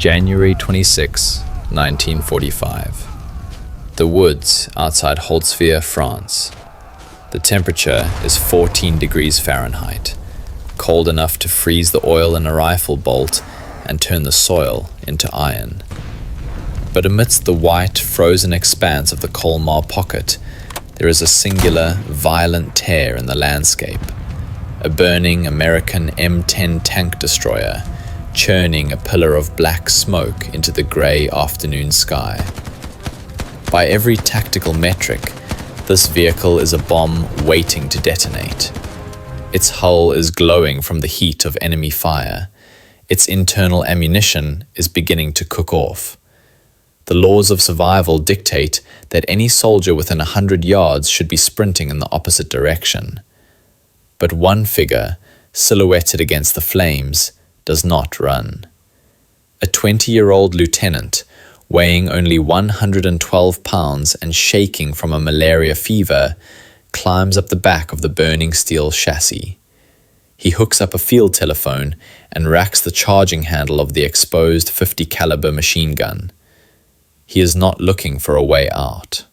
January 26, 1945. The woods outside Holtzwihr, France. The temperature is 14 degrees Fahrenheit, cold enough to freeze the oil in a rifle bolt and turn the soil into iron. But amidst the white, frozen expanse of the Colmar Pocket, there is a singular, violent tear in the landscape. A burning American M10 tank destroyer, churning a pillar of black smoke into the grey afternoon sky. By every tactical metric, this vehicle is a bomb waiting to detonate. Its hull is glowing from the heat of enemy fire. Its internal ammunition is beginning to cook off. The laws of survival dictate that any soldier within 100 yards should be sprinting in the opposite direction. But one figure, silhouetted against the flames, does not run. A 20-year-old lieutenant, weighing only 112 pounds and shaking from a malaria fever, climbs up the back of the burning steel chassis. He hooks up a field telephone and racks the charging handle of the exposed 50 caliber machine gun. He is not looking for a way out.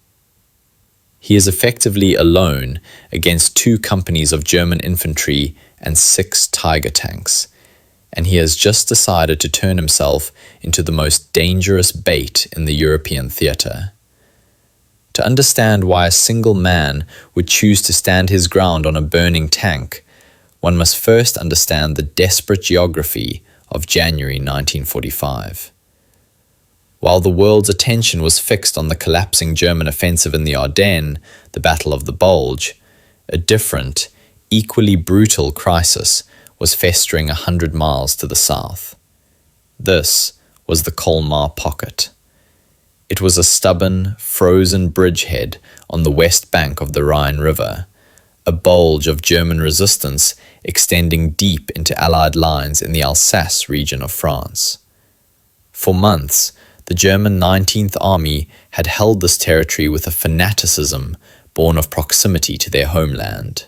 He is effectively alone against 2 companies of German infantry and 6 Tiger tanks, and he has just decided to turn himself into the most dangerous bait in the European theatre. To understand why a single man would choose to stand his ground on a burning tank, one must first understand the desperate geography of January 1945. While the world's attention was fixed on the collapsing German offensive in the Ardennes, the Battle of the Bulge, a different, equally brutal crisis was festering 100 miles to the south. This was the Colmar Pocket. It was a stubborn, frozen bridgehead on the west bank of the Rhine River, a bulge of German resistance extending deep into Allied lines in the Alsace region of France. For months, the German 19th Army had held this territory with a fanaticism born of proximity to their homeland.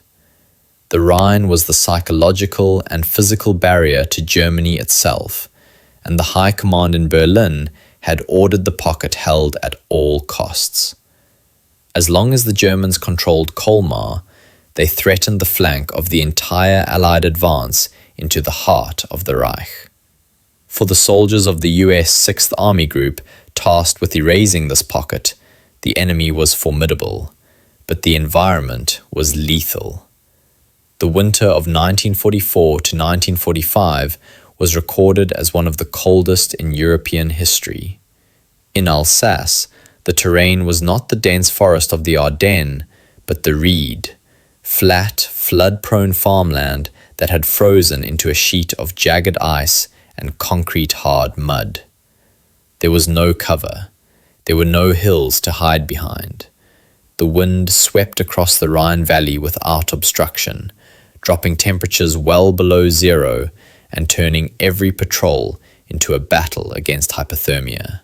The Rhine was the psychological and physical barrier to Germany itself, and the High Command in Berlin had ordered the pocket held at all costs. As long as the Germans controlled Colmar, they threatened the flank of the entire Allied advance into the heart of the Reich. For the soldiers of the US 6th Army Group tasked with erasing this pocket, the enemy was formidable, but the environment was lethal. The winter of 1944 to 1945 was recorded as one of the coldest in European history. In Alsace, the terrain was not the dense forest of the Ardennes, but the reed, flat, flood-prone farmland that had frozen into a sheet of jagged ice and concrete-hard mud. There was no cover. There were no hills to hide behind. The wind swept across the Rhine Valley without obstruction, dropping temperatures well below zero and turning every patrol into a battle against hypothermia.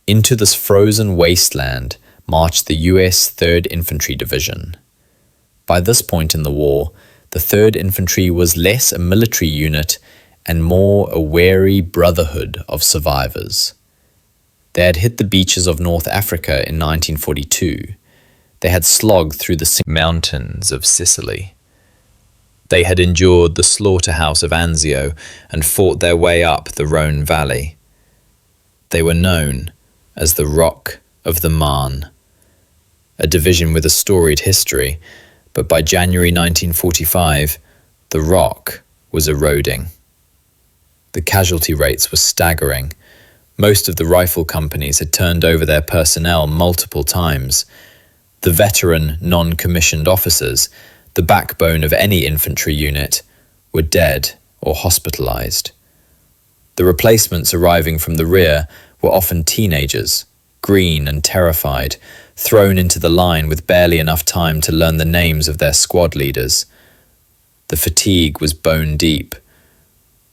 Into this frozen wasteland marched the US 3rd Infantry Division. By this point in the war, the 3rd Infantry was less a military unit and more a wary brotherhood of survivors. They had hit the beaches of North Africa in 1942. They had slogged through the mountains of Sicily. They had endured the slaughterhouse of Anzio and fought their way up the Rhone Valley. They were known as the Rock of the Marne, a division with a storied history, but by January 1945, the Rock was eroding. The casualty rates were staggering. Most of the rifle companies had turned over their personnel multiple times. The veteran, non-commissioned officers, the backbone of any infantry unit, were dead or hospitalized. The replacements arriving from the rear were often teenagers, green and terrified, thrown into the line with barely enough time to learn the names of their squad leaders. The fatigue was bone deep.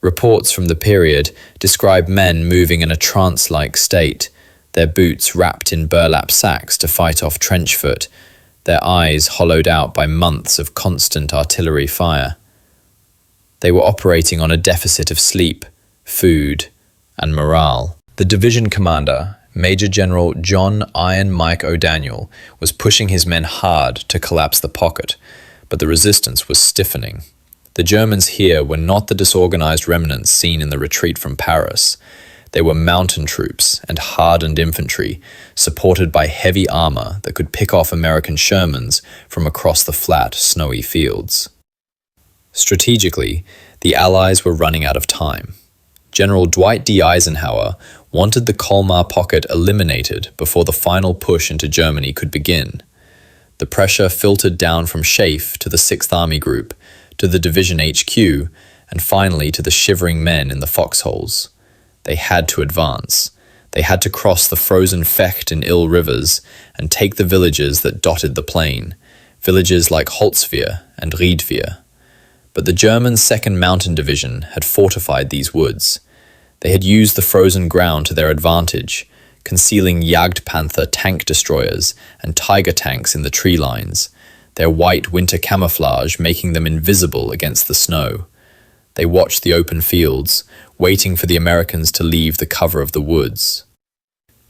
Reports from the period describe men moving in a trance-like state, their boots wrapped in burlap sacks to fight off trench foot, their eyes hollowed out by months of constant artillery fire. They were operating on a deficit of sleep, food, and morale. The division commander, Major General John Iron Mike O'Daniel, was pushing his men hard to collapse the pocket, but the resistance was stiffening. The Germans here were not the disorganized remnants seen in the retreat from Paris. They were mountain troops and hardened infantry, supported by heavy armor that could pick off American Shermans from across the flat, snowy fields. Strategically, the Allies were running out of time. General Dwight D. Eisenhower wanted the Colmar Pocket eliminated before the final push into Germany could begin. The pressure filtered down from Schaeff to the 6th Army Group, to the Division HQ, and finally to the shivering men in the foxholes. They had to advance. They had to cross the frozen Fecht and Ill rivers and take the villages that dotted the plain, villages like Holtzwihr and Riedwihr. But the German 2nd Mountain Division had fortified these woods. They had used the frozen ground to their advantage, concealing Jagdpanther tank destroyers and Tiger tanks in the tree lines, their white winter camouflage making them invisible against the snow. They watched the open fields, waiting for the Americans to leave the cover of the woods.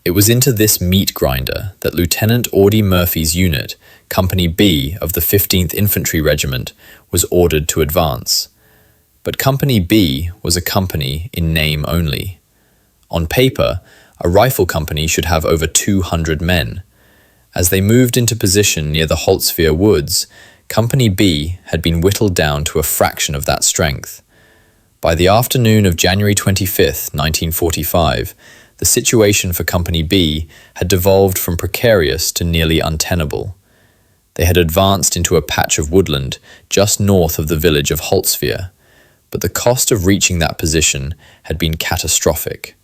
It was into this meat grinder that Lieutenant Audie Murphy's unit, Company B of the 15th Infantry Regiment, was ordered to advance. But Company B was a company in name only. On paper, a rifle company should have over 200 men. As they moved into position near the Holtzwihr woods, Company B had been whittled down to a fraction of that strength. By the afternoon of January 25, 1945, the situation for Company B had devolved from precarious to nearly untenable. They had advanced into a patch of woodland just north of the village of Holtzwihr, but the cost of reaching that position had been catastrophic.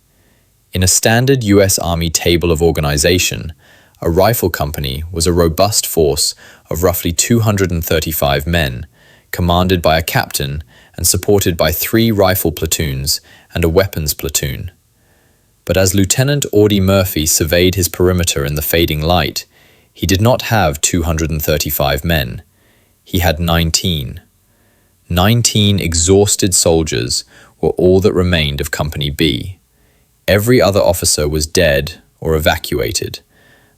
In a standard US Army table of organization, a rifle company was a robust force of roughly 235 men, commanded by a captain and supported by 3 rifle platoons and a weapons platoon. But as Lieutenant Audie Murphy surveyed his perimeter in the fading light, he did not have 235 men. He had 19. 19 exhausted soldiers were all that remained of Company B. Every other officer was dead or evacuated.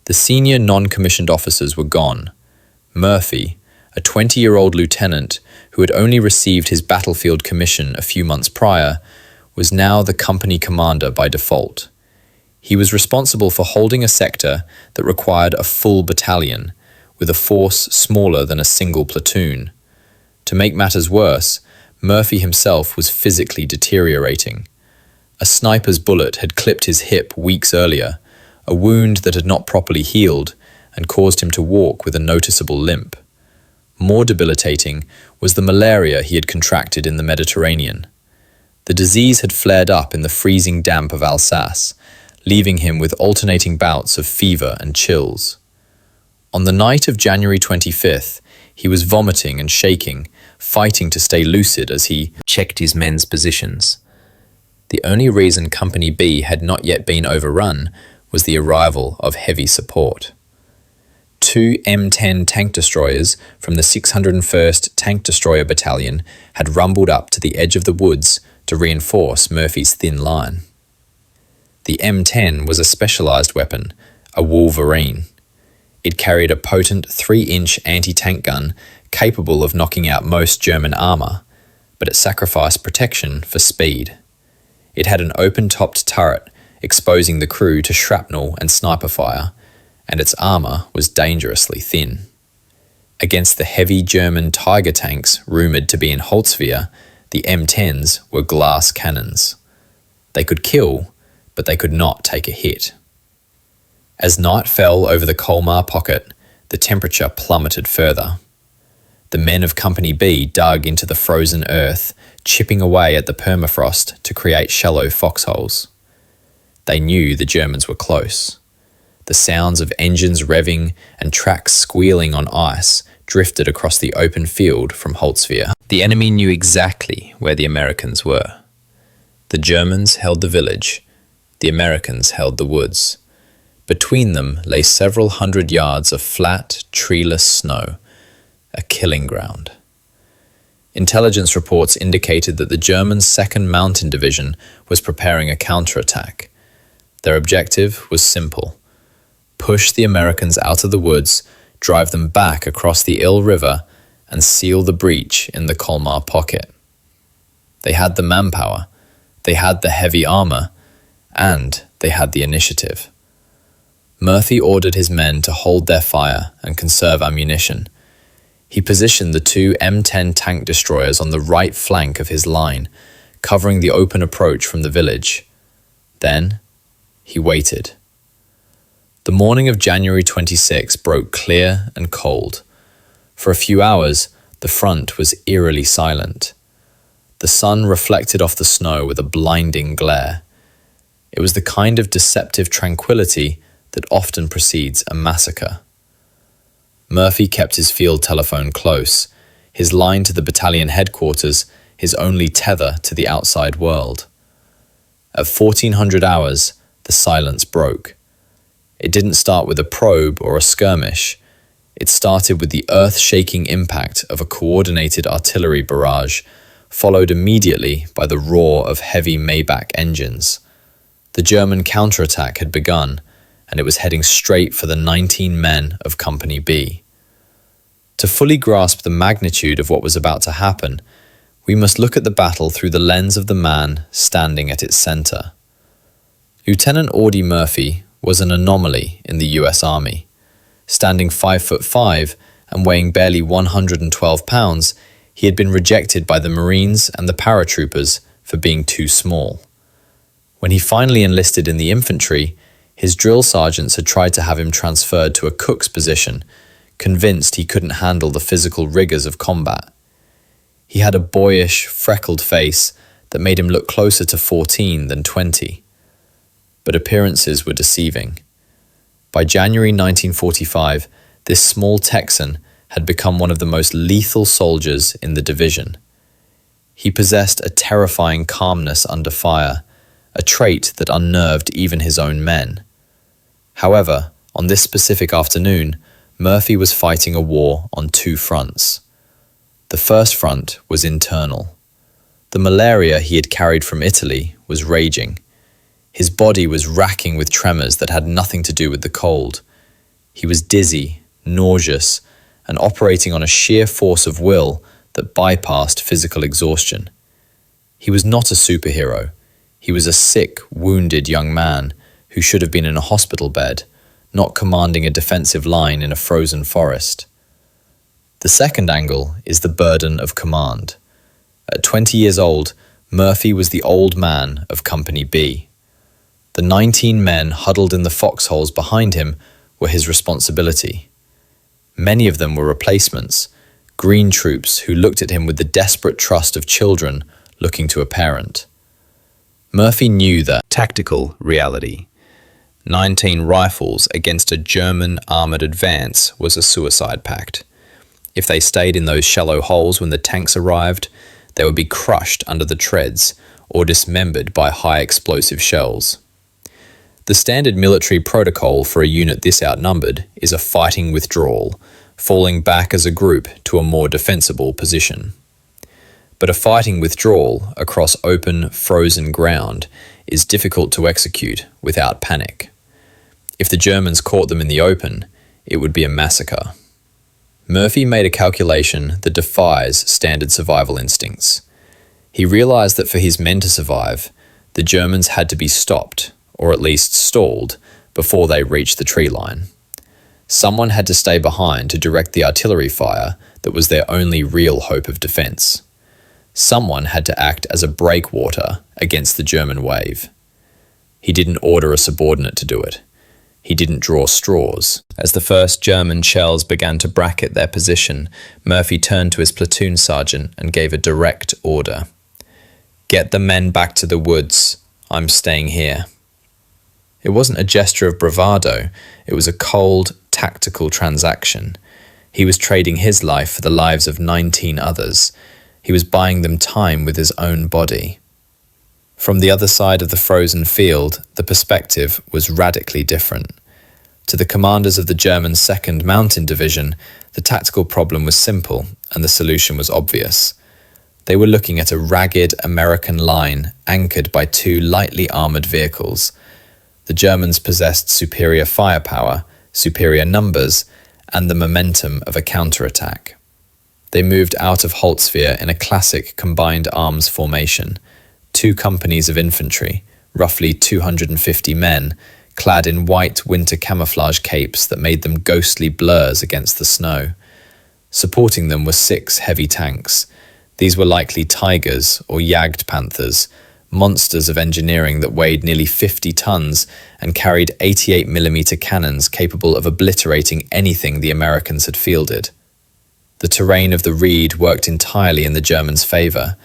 The senior non-commissioned officers were gone. Murphy, a 20-year-old lieutenant who had only received his battlefield commission a few months prior, was now the company commander by default. He was responsible for holding a sector that required a full battalion, with a force smaller than a single platoon. To make matters worse, Murphy himself was physically deteriorating. A sniper's bullet had clipped his hip weeks earlier, a wound that had not properly healed and caused him to walk with a noticeable limp. More debilitating was the malaria he had contracted in the Mediterranean. The disease had flared up in the freezing damp of Alsace, leaving him with alternating bouts of fever and chills. On the night of January 25th, he was vomiting and shaking, fighting to stay lucid as he checked his men's positions. The only reason Company B had not yet been overrun was the arrival of heavy support. 2 M10 tank destroyers from the 601st Tank Destroyer Battalion had rumbled up to the edge of the woods to reinforce Murphy's thin line. The M10 was a specialized weapon, a Wolverine. It carried a potent 3-inch anti-tank gun capable of knocking out most German armor, but it sacrificed protection for speed. It had an open-topped turret, exposing the crew to shrapnel and sniper fire, and its armor was dangerously thin. Against the heavy German Tiger tanks rumoured to be in Holtzwihr, the M10s were glass cannons. They could kill, but they could not take a hit. As night fell over the Colmar Pocket, the temperature plummeted further. The men of Company B dug into the frozen earth, chipping away at the permafrost to create shallow foxholes. They knew the Germans were close. The sounds of engines revving and tracks squealing on ice drifted across the open field from Holtzwihr. The enemy knew exactly where the Americans were. The Germans held the village. The Americans held the woods. Between them lay several hundred yards of flat, treeless snow, a killing ground. intelligence reports indicated that the German 2nd Mountain Division was preparing a counterattack. Their objective was simple: push the Americans out of the woods, drive them back across the Ill River, and seal the breach in the Colmar Pocket. They had the manpower, they had the heavy armor, and they had the initiative. Murphy ordered his men to hold their fire and conserve ammunition. He positioned the 2 M10 tank destroyers on the right flank of his line, covering the open approach from the village. Then, he waited. The morning of January 26 broke clear and cold. For a few hours, the front was eerily silent. The sun reflected off the snow with a blinding glare. It was the kind of deceptive tranquility that often precedes a massacre. Murphy kept his field telephone close, his line to the battalion headquarters his only tether to the outside world. At 1400 hours, the silence broke. It didn't start with a probe or a skirmish. It started with the earth-shaking impact of a coordinated artillery barrage, followed immediately by the roar of heavy Maybach engines. The German counterattack had begun, and it was heading straight for the 19 men of Company B. To fully grasp the magnitude of what was about to happen, we must look at the battle through the lens of the man standing at its center. Lieutenant Audie Murphy was an anomaly in the US Army. Standing 5'5" and weighing barely 112 pounds, he had been rejected by the Marines and the paratroopers for being too small. When he finally enlisted in the infantry, his drill sergeants had tried to have him transferred to a cook's position, convinced he couldn't handle the physical rigors of combat. He had a boyish, freckled face that made him look closer to 14 than 20. But appearances were deceiving. By January 1945, this small Texan had become one of the most lethal soldiers in the division. He possessed a terrifying calmness under fire, a trait that unnerved even his own men. However, on this specific afternoon, Murphy was fighting a war on 2 fronts. The first front was internal. The malaria he had carried from Italy was raging. His body was racking with tremors that had nothing to do with the cold. He was dizzy, nauseous, and operating on a sheer force of will that bypassed physical exhaustion. He was not a superhero. He was a sick, wounded young man who should have been in a hospital bed, not commanding a defensive line in a frozen forest. The second angle is the burden of command. At 20 years old, Murphy was the old man of Company B. The 19 men huddled in the foxholes behind him were his responsibility. Many of them were replacements, green troops who looked at him with the desperate trust of children looking to a parent. Murphy knew that tactical reality. 19 rifles against a German armoured advance was a suicide pact. If they stayed in those shallow holes when the tanks arrived, they would be crushed under the treads or dismembered by high explosive shells. The standard military protocol for a unit this outnumbered is a fighting withdrawal, falling back as a group to a more defensible position. But a fighting withdrawal across open, frozen ground is difficult to execute without panic. If the Germans caught them in the open, it would be a massacre. Murphy made a calculation that defies standard survival instincts. He realized that for his men to survive, the Germans had to be stopped, or at least stalled, before they reached the tree line. Someone had to stay behind to direct the artillery fire that was their only real hope of defense. Someone had to act as a breakwater against the German wave. He didn't order a subordinate to do it. He didn't draw straws. As the first German shells began to bracket their position, Murphy turned to his platoon sergeant and gave a direct order. "Get the men back to the woods. I'm staying here." It wasn't a gesture of bravado. It was a cold, tactical transaction. He was trading his life for the lives of 19 others. He was buying them time with his own body. From the other side of the frozen field, the perspective was radically different. To the commanders of the German 2nd Mountain Division, the tactical problem was simple and the solution was obvious. They were looking at a ragged American line anchored by two lightly armoured vehicles. The Germans possessed superior firepower, superior numbers, and the momentum of a counterattack. They moved out of Holtzwihr in a classic combined arms formation. 2 companies of infantry, roughly 250 men, clad in white winter camouflage capes that made them ghostly blurs against the snow. Supporting them were 6 heavy tanks. These were likely Tigers or Jagd Panthers, monsters of engineering that weighed nearly 50 tons and carried 88mm cannons capable of obliterating anything the Americans had fielded. The terrain of the Reed worked entirely in the Germans' favour.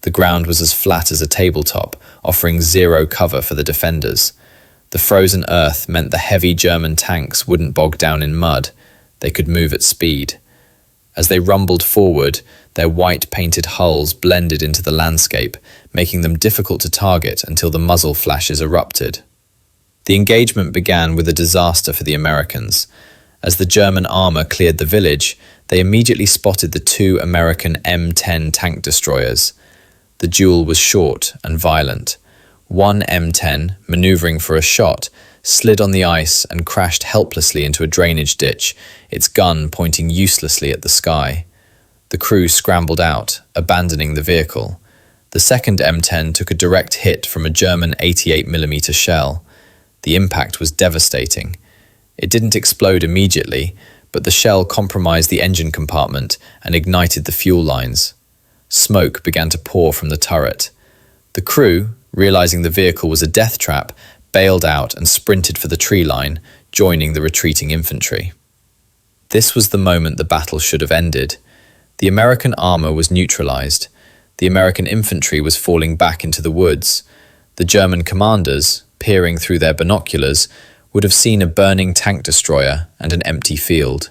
The ground was as flat as a tabletop, offering zero cover for the defenders. The frozen earth meant the heavy German tanks wouldn't bog down in mud. They could move at speed. As they rumbled forward, their white-painted hulls blended into the landscape, making them difficult to target until the muzzle flashes erupted. The engagement began with a disaster for the Americans. As the German armour cleared the village, they immediately spotted the 2 American M10 tank destroyers. The duel was short and violent. One M10, manoeuvring for a shot, slid on the ice and crashed helplessly into a drainage ditch, its gun pointing uselessly at the sky. The crew scrambled out, abandoning the vehicle. The second M10 took a direct hit from a German 88mm shell. The impact was devastating. It didn't explode immediately, but the shell compromised the engine compartment and ignited the fuel lines. Smoke began to pour from the turret. The crew, realizing the vehicle was a death trap, bailed out and sprinted for the tree line, joining the retreating infantry. This was the moment the battle should have ended. The American armour was neutralized. The American infantry was falling back into the woods. The German commanders, peering through their binoculars, would have seen a burning tank destroyer and an empty field.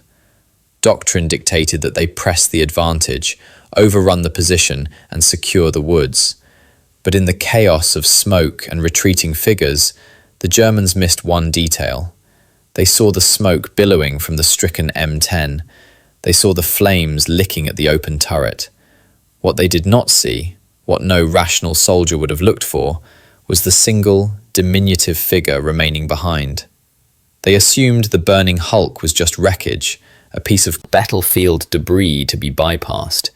Doctrine dictated that they press the advantage, overrun the position, and secure the woods. But in the chaos of smoke and retreating figures, the Germans missed one detail. They saw the smoke billowing from the stricken M10. They saw the flames licking at the open turret. What they did not see, what no rational soldier would have looked for, was the single, diminutive figure remaining behind. They assumed the burning hulk was just wreckage, a piece of battlefield debris to be bypassed.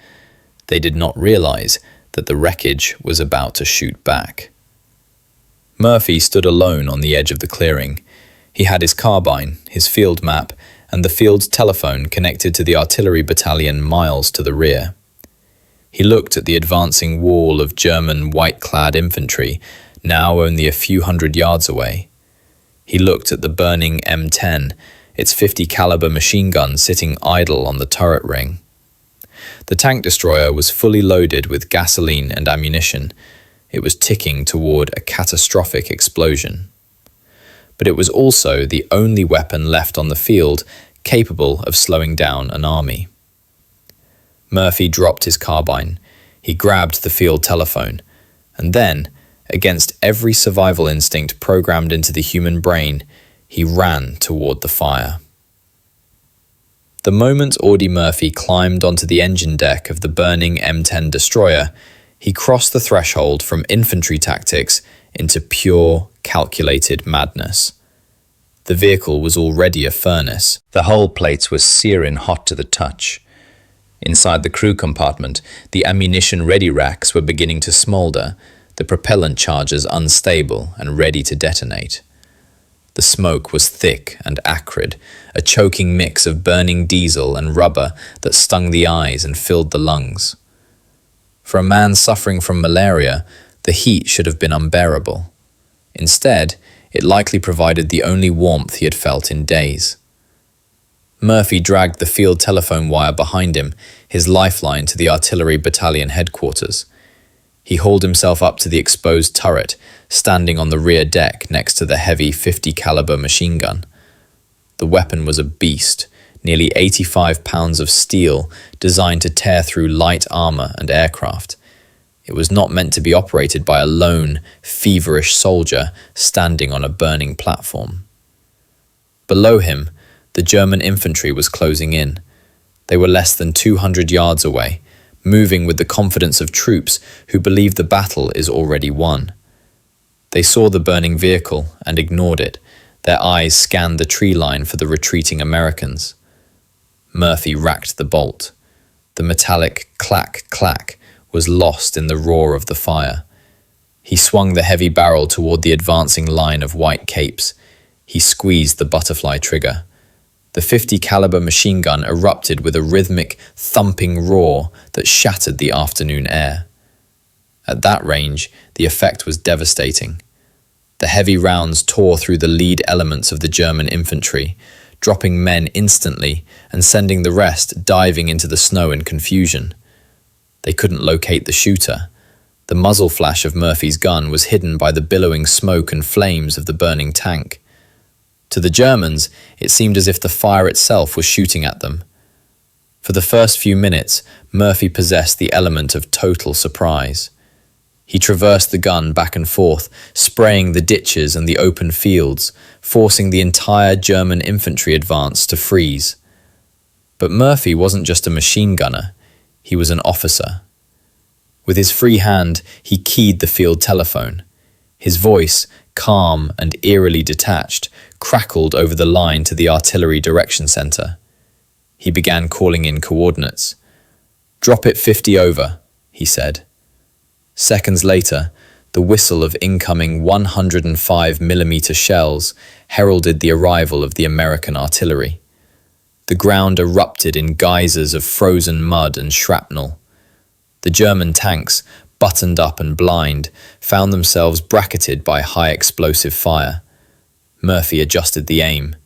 They did not realize that the wreckage was about to shoot back. Murphy stood alone on the edge of the clearing. He had his carbine, his field map, and the field's telephone connected to the artillery battalion miles to the rear. He looked at the advancing wall of German white-clad infantry, now only a few hundred yards away. He looked at the burning M10, its 50 caliber machine gun sitting idle on the turret ring. The tank destroyer was fully loaded with gasoline and ammunition. It was ticking toward a catastrophic explosion. But it was also the only weapon left on the field capable of slowing down an army. Murphy dropped his carbine. He grabbed the field telephone, and then, against every survival instinct programmed into the human brain, he ran toward the fire. The moment Audie Murphy climbed onto the engine deck of the burning M10 destroyer, he crossed the threshold from infantry tactics into pure, calculated madness. The vehicle was already a furnace. The hull plates were searing hot to the touch. Inside the crew compartment, the ammunition ready racks were beginning to smoulder, the propellant charges unstable and ready to detonate. The smoke was thick and acrid, a choking mix of burning diesel and rubber that stung the eyes and filled the lungs. For a man suffering from malaria, the heat should have been unbearable. Instead, it likely provided the only warmth he had felt in days. Murphy dragged the field telephone wire behind him, his lifeline to the artillery battalion headquarters. He hauled himself up to the exposed turret, standing on the rear deck next to the heavy 50 caliber machine gun. The weapon was a beast, nearly 85 pounds of steel designed to tear through light armor and aircraft. It was not meant to be operated by a lone, feverish soldier standing on a burning platform. Below him, the German infantry was closing in. They were less than 200 yards away, moving with the confidence of troops who believe the battle is already won. They saw the burning vehicle and ignored it. Their eyes scanned the tree line for the retreating Americans. Murphy racked the bolt. The metallic clack-clack was lost in the roar of the fire. He swung the heavy barrel toward the advancing line of white capes. He squeezed the butterfly trigger. The .50 caliber machine gun erupted with a rhythmic, thumping roar that shattered the afternoon air. At that range, the effect was devastating. The heavy rounds tore through the lead elements of the German infantry, dropping men instantly and sending the rest diving into the snow in confusion. They couldn't locate the shooter. The muzzle flash of Murphy's gun was hidden by the billowing smoke and flames of the burning tank. To the Germans, it seemed as if the fire itself was shooting at them. For the first few minutes, Murphy possessed the element of total surprise. He traversed the gun back and forth, spraying the ditches and the open fields, forcing the entire German infantry advance to freeze. But Murphy wasn't just a machine gunner, he was an officer. With his free hand, he keyed the field telephone. His voice, calm and eerily detached, crackled over the line to the artillery direction center. He began calling in coordinates. "Drop it 50 over," he said. Seconds later, the whistle of incoming 105mm shells heralded the arrival of the American artillery. The ground erupted in geysers of frozen mud and shrapnel. The German tanks, buttoned up and blind, found themselves bracketed by high explosive fire. Murphy adjusted the aim.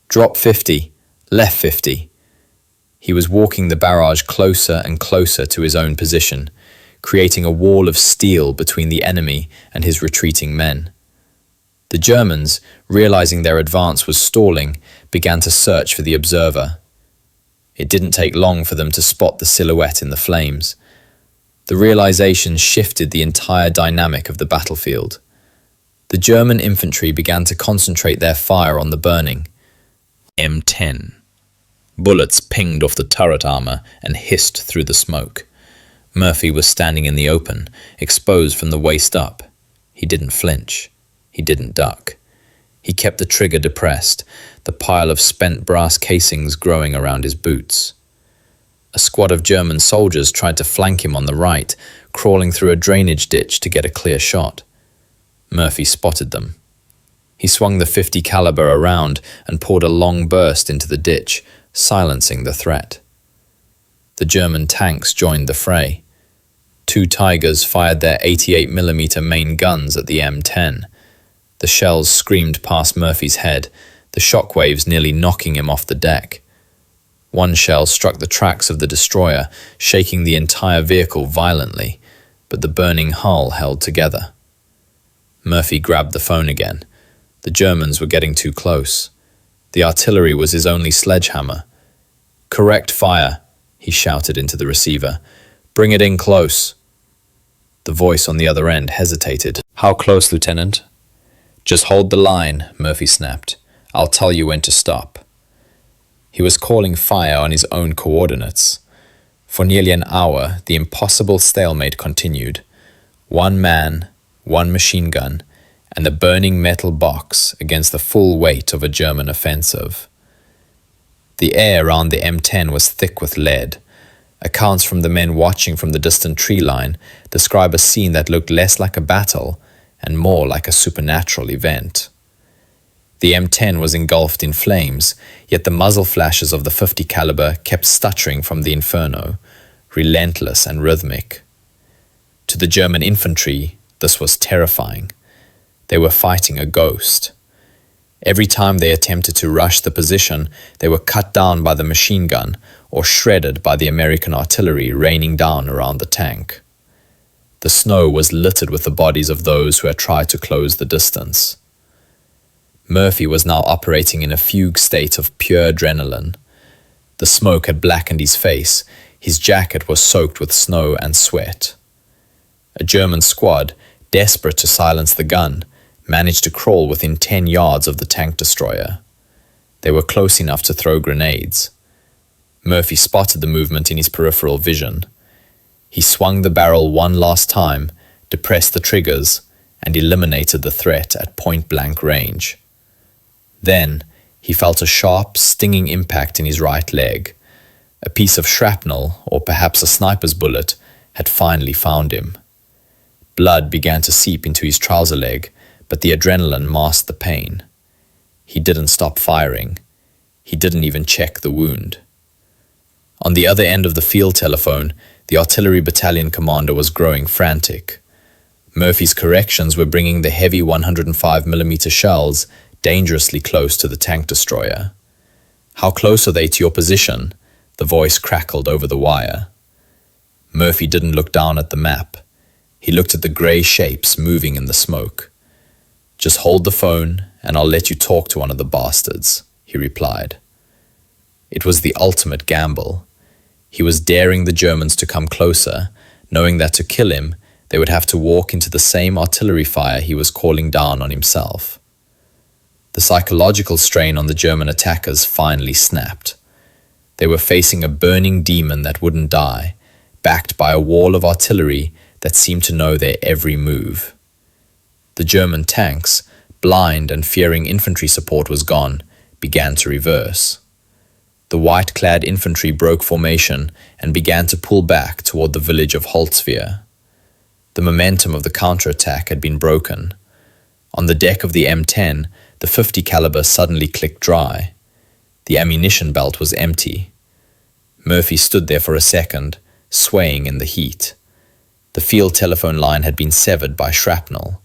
"Drop 50, left 50. He was walking the barrage closer and closer to his own position, creating a wall of steel between the enemy and his retreating men. The Germans, realizing their advance was stalling, began to search for the observer. It didn't take long for them to spot the silhouette in the flames. The realization shifted the entire dynamic of the battlefield. The German infantry began to concentrate their fire on the burning M10. Bullets pinged off the turret armor and hissed through the smoke. Murphy was standing in the open, exposed from the waist up. He didn't flinch. He didn't duck. He kept the trigger depressed, the pile of spent brass casings growing around his boots. A squad of German soldiers tried to flank him on the right, crawling through a drainage ditch to get a clear shot. Murphy spotted them. He swung the .50 caliber around and poured a long burst into the ditch, silencing the threat. The German tanks joined the fray. 2 Tigers fired their 88mm main guns at the M10. The shells screamed past Murphy's head, the shockwaves nearly knocking him off the deck. One shell struck the tracks of the destroyer, shaking the entire vehicle violently, but the burning hull held together. Murphy grabbed the phone again. The Germans were getting too close. The artillery was his only sledgehammer. "Correct fire," he shouted into the receiver. "Bring it in close." The voice on the other end hesitated. "How close, Lieutenant?" "Just hold the line," Murphy snapped. "I'll tell you when to stop." He was calling fire on his own coordinates. For nearly an hour, the impossible stalemate continued. 1 man, 1 machine gun, and the burning metal box against the full weight of a German offensive. The air around the M10 was thick with lead. Accounts from the men watching from the distant tree line describe a scene that looked less like a battle and more like a supernatural event. The M10 was engulfed in flames, yet the muzzle flashes of the .50 caliber kept stuttering from the inferno, relentless and rhythmic. To the German infantry, this was terrifying. They were fighting a ghost. Every time they attempted to rush the position, they were cut down by the machine gun or shredded by the American artillery raining down around the tank. The snow was littered with the bodies of those who had tried to close the distance. Murphy was now operating in a fugue state of pure adrenaline. The smoke had blackened his face. His jacket was soaked with snow and sweat. A German squad, desperate to silence the gun, managed to crawl within 10 yards of the tank destroyer. They were close enough to throw grenades. Murphy spotted the movement in his peripheral vision. He swung the barrel one last time, depressed the triggers, and eliminated the threat at point-blank range. Then, he felt a sharp, stinging impact in his right leg. A piece of shrapnel, or perhaps a sniper's bullet, had finally found him. Blood began to seep into his trouser leg, but the adrenaline masked the pain. He didn't stop firing. He didn't even check the wound. On the other end of the field telephone, the artillery battalion commander was growing frantic. Murphy's corrections were bringing the heavy 105mm shells dangerously close to the tank destroyer. "How close are they to your position?" the voice crackled over the wire. Murphy didn't look down at the map. He looked at the grey shapes moving in the smoke. "Just hold the phone, and I'll let you talk to one of the bastards," he replied. It was the ultimate gamble. He was daring the Germans to come closer, knowing that to kill him, they would have to walk into the same artillery fire he was calling down on himself. The psychological strain on the German attackers finally snapped. They were facing a burning demon that wouldn't die, backed by a wall of artillery that seemed to know their every move. The German tanks, blind and fearing infantry support was gone, began to reverse. The white-clad infantry broke formation and began to pull back toward the village of Holtzwihr. The momentum of the counterattack had been broken. On the deck of the M10, the .50 caliber suddenly clicked dry. The ammunition belt was empty. Murphy stood there for a second, swaying in the heat. The field telephone line had been severed by shrapnel.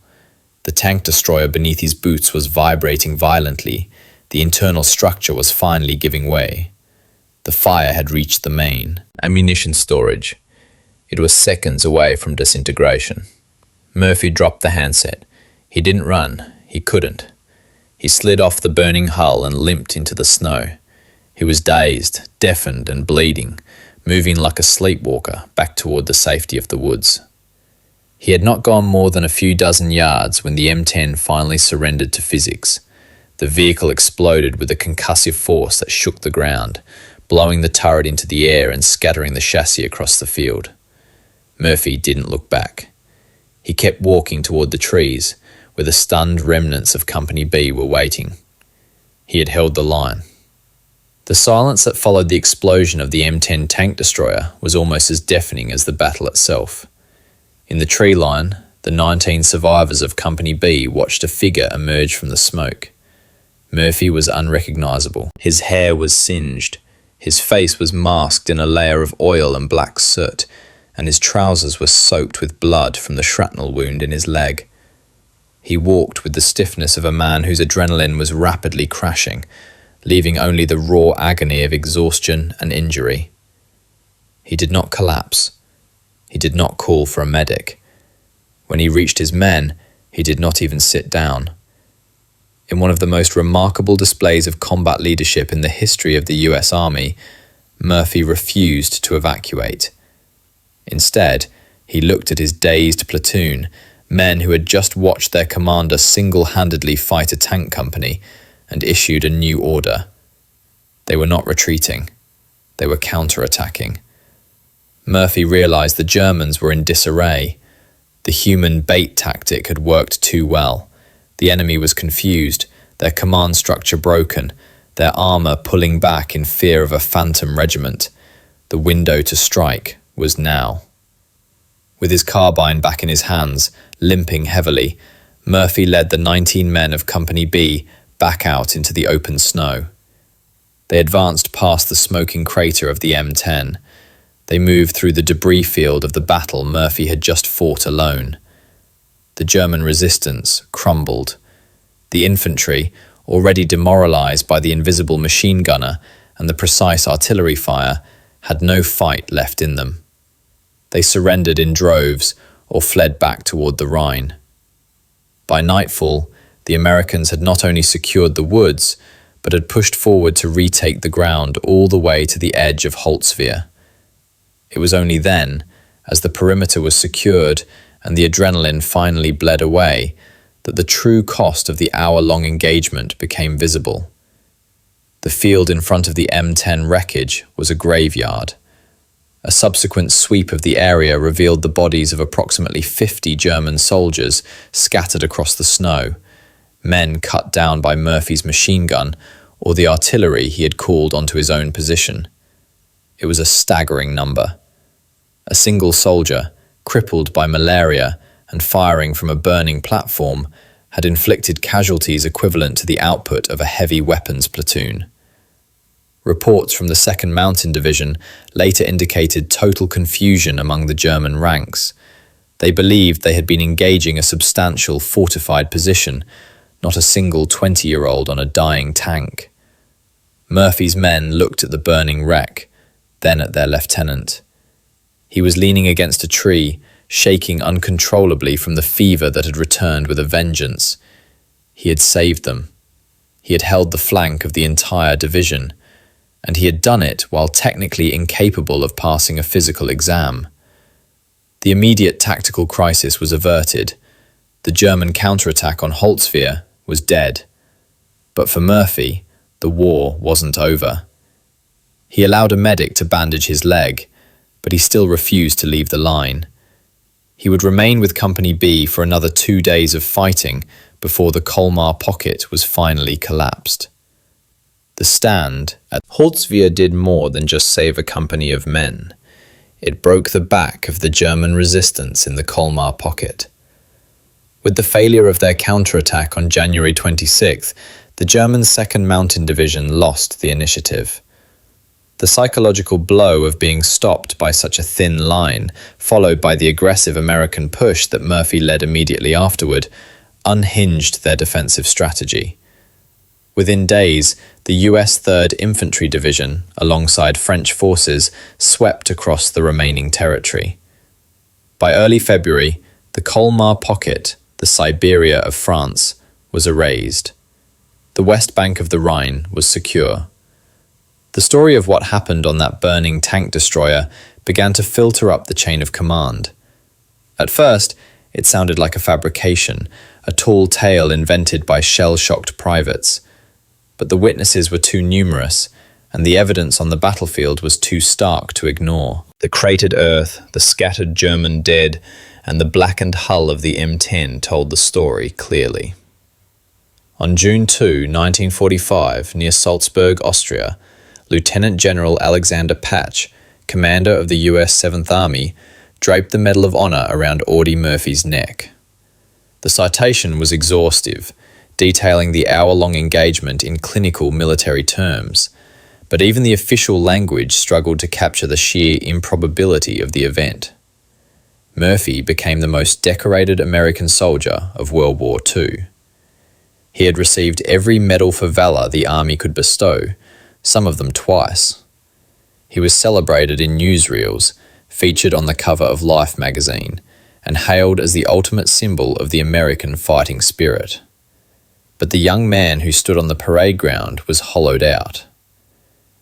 The tank destroyer beneath his boots was vibrating violently. The internal structure was finally giving way. The fire had reached the main ammunition storage. It was seconds away from disintegration. Murphy dropped the handset. He didn't run. He couldn't. He slid off the burning hull and limped into the snow. He was dazed, deafened, and bleeding, moving like a sleepwalker back toward the safety of the woods. He had not gone more than a few dozen yards when the M10 finally surrendered to physics. The vehicle exploded with a concussive force that shook the ground, blowing the turret into the air and scattering the chassis across the field. Murphy didn't look back. He kept walking toward the trees, where the stunned remnants of Company B were waiting. He had held the line. The silence that followed the explosion of the M10 tank destroyer was almost as deafening as the battle itself. In the tree line, the 19 survivors of Company B watched a figure emerge from the smoke. Murphy was unrecognizable. His hair was singed. His face was masked in a layer of oil and black soot, and his trousers were soaked with blood from the shrapnel wound in his leg. He walked with the stiffness of a man whose adrenaline was rapidly crashing, leaving only the raw agony of exhaustion and injury. He did not collapse. He did not call for a medic. When he reached his men, he did not even sit down. In one of the most remarkable displays of combat leadership in the history of the US Army, Murphy refused to evacuate. Instead, he looked at his dazed platoon, men who had just watched their commander single-handedly fight a tank company, and issued a new order. They were not retreating. They were counter-attacking. Murphy realized the Germans were in disarray. The human bait tactic had worked too well. The enemy was confused, their command structure broken, their armor pulling back in fear of a phantom regiment. The window to strike was now. With his carbine back in his hands, limping heavily, Murphy led the 19 men of Company B back out into the open snow. They advanced past the smoking crater of the M10. They moved through the debris field of the battle Murphy had just fought alone. The German resistance crumbled. The infantry, already demoralized by the invisible machine gunner and the precise artillery fire, had no fight left in them. They surrendered in droves or fled back toward the Rhine. By nightfall, the Americans had not only secured the woods, but had pushed forward to retake the ground all the way to the edge of Holtzwihr. It was only then, as the perimeter was secured and the adrenaline finally bled away, that the true cost of the hour-long engagement became visible. The field in front of the M10 wreckage was a graveyard. A subsequent sweep of the area revealed the bodies of approximately 50 German soldiers scattered across the snow, men cut down by Murphy's machine gun or the artillery he had called onto his own position. It was a staggering number. A single soldier, crippled by malaria and firing from a burning platform, had inflicted casualties equivalent to the output of a heavy weapons platoon. Reports from the 2nd Mountain Division later indicated total confusion among the German ranks. They believed they had been engaging a substantial fortified position, not a single 20-year-old on a dying tank. Murphy's men looked at the burning wreck, then at their lieutenant. He was leaning against a tree, shaking uncontrollably from the fever that had returned with a vengeance. He had saved them. He had held the flank of the entire division, and he had done it while technically incapable of passing a physical exam. The immediate tactical crisis was averted. The German counterattack on Holtzwihr was dead. But for Murphy, the war wasn't over. He allowed a medic to bandage his leg, but he still refused to leave the line. He would remain with Company B for another 2 days of fighting before the Colmar Pocket was finally collapsed. The stand at Holtzwihr did more than just save a company of men. It broke the back of the German resistance in the Colmar Pocket. With the failure of their counterattack on January 26th, the German 2nd Mountain Division lost the initiative. The psychological blow of being stopped by such a thin line, followed by the aggressive American push that Murphy led immediately afterward, unhinged their defensive strategy. Within days, the US 3rd Infantry Division, alongside French forces, swept across the remaining territory. By early February, the Colmar Pocket, the Siberia of France, was erased. The west bank of the Rhine was secure. The story of what happened on that burning tank destroyer began to filter up the chain of command. At first, it sounded like a fabrication, a tall tale invented by shell-shocked privates. But the witnesses were too numerous, and the evidence on the battlefield was too stark to ignore. The cratered earth, the scattered German dead, and the blackened hull of the M10 told the story clearly. On June 2, 1945, near Salzburg, Austria, Lieutenant General Alexander Patch, commander of the US 7th Army, draped the Medal of Honor around Audie Murphy's neck. The citation was exhaustive, detailing the hour-long engagement in clinical military terms, but even the official language struggled to capture the sheer improbability of the event. Murphy became the most decorated American soldier of World War II. He had received every medal for valor the Army could bestow, some of them twice. He was celebrated in newsreels, featured on the cover of Life magazine, and hailed as the ultimate symbol of the American fighting spirit. But the young man who stood on the parade ground was hollowed out.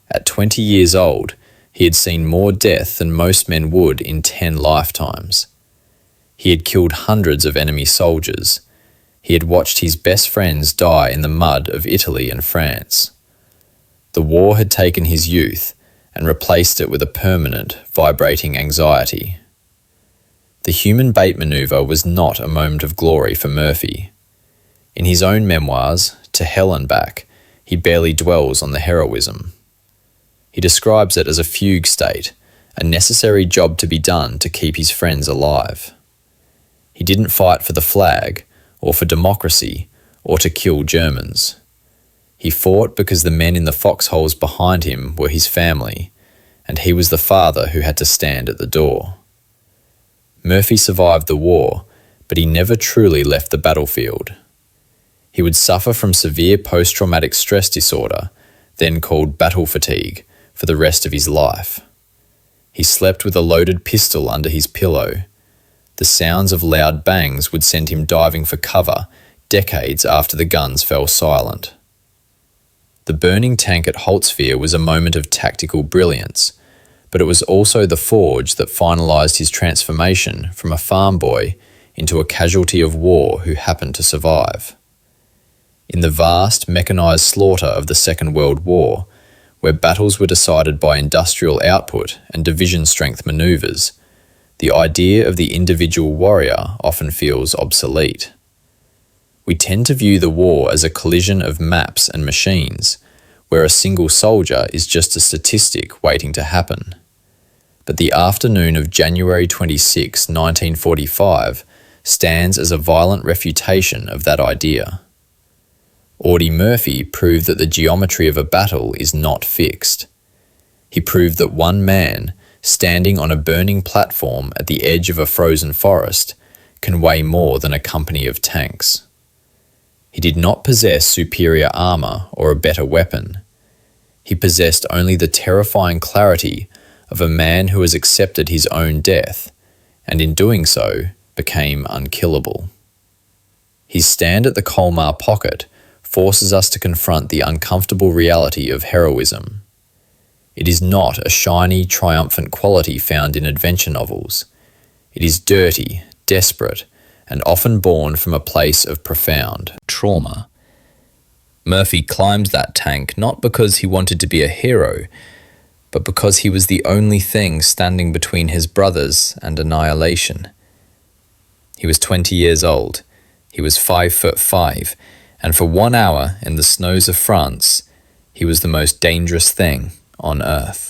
At 20 years old, he had seen more death than most men would in 10 lifetimes. He had killed hundreds of enemy soldiers. He had watched his best friends die in the mud of Italy and France. The war had taken his youth and replaced it with a permanent, vibrating anxiety. The human bait maneuver was not a moment of glory for Murphy. In his own memoirs, To Hell and Back, he barely dwells on the heroism. He describes it as a fugue state, a necessary job to be done to keep his friends alive. He didn't fight for the flag, or for democracy, or to kill Germans. He fought because the men in the foxholes behind him were his family, and he was the father who had to stand at the door. Murphy survived the war, but he never truly left the battlefield. He would suffer from severe post-traumatic stress disorder, then called battle fatigue, for the rest of his life. He slept with a loaded pistol under his pillow. The sounds of loud bangs would send him diving for cover decades after the guns fell silent. The burning tank at Holtzwihr was a moment of tactical brilliance, but it was also the forge that finalised his transformation from a farm boy into a casualty of war who happened to survive. In the vast, mechanised slaughter of the Second World War, where battles were decided by industrial output and division strength maneuvers, the idea of the individual warrior often feels obsolete. We tend to view the war as a collision of maps and machines, where a single soldier is just a statistic waiting to happen. But the afternoon of January 26, 1945, stands as a violent refutation of that idea. Audie Murphy proved that the geometry of a battle is not fixed. He proved that one man, standing on a burning platform at the edge of a frozen forest, can weigh more than a company of tanks. He did not possess superior armor or a better weapon. He possessed only the terrifying clarity of a man who has accepted his own death, and in doing so, became unkillable. His stand at the Colmar Pocket forces us to confront the uncomfortable reality of heroism. It is not a shiny, triumphant quality found in adventure novels. It is dirty, desperate, and often born from a place of profound trauma. Murphy climbed that tank not because he wanted to be a hero, but because he was the only thing standing between his brothers and annihilation. He was 20 years old, he was 5'5", and for 1 hour in the snows of France, he was the most dangerous thing on earth.